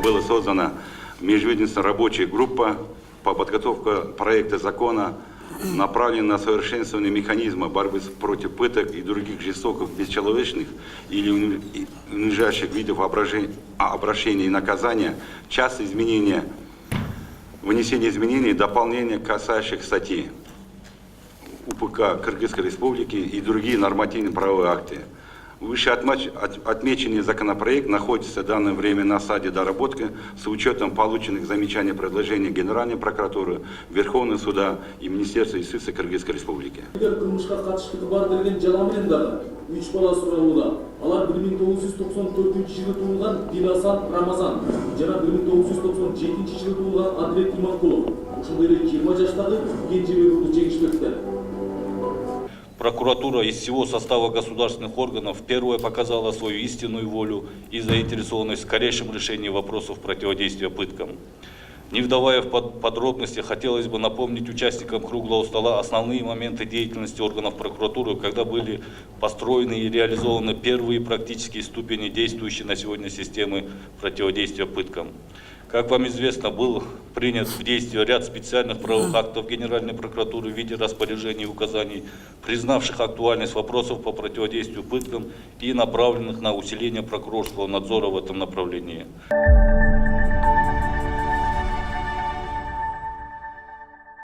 была создана межведомственная рабочая группа по подготовке проекта закона, направленного на совершенствование механизма борьбы против пыток и других жестоких, бесчеловечных или унижающих видов обращения и наказания, часто внесение изменений и дополнения, касающих статей УПК Кыргызской Республики и другие нормативно-правовые акты. Вышеотмеченный законопроект находится в данное время на стадии доработки с учетом полученных замечаний и предложений Генеральной прокуратуры, Верховного суда и Министерства юстиции Кыргызской Республики. Кылмышка катыштыгы бар деген жала менен дагы 3 бала суралууда. Алар 1994-жылы туулган Диласан Рамазан жана 1997-жылы туулган Адрет Иманкулов. Ошондой эле 20 жаштагы Кенжебек Жеңишбектер. Прокуратура из всего состава государственных органов первая показала свою истинную волю и заинтересованность в скорейшем решении вопросов противодействия пыткам. Не вдавая в подробности, хотелось бы напомнить участникам круглого стола основные моменты деятельности органов прокуратуры, когда были построены и реализованы первые практические ступени действующей на сегодня системы противодействия пыткам. Как вам известно, был принят в действие ряд специальных правовых актов Генеральной прокуратуры в виде распоряжений и указаний, признавших актуальность вопросов по противодействию пыткам и направленных на усиление прокурорского надзора в этом направлении.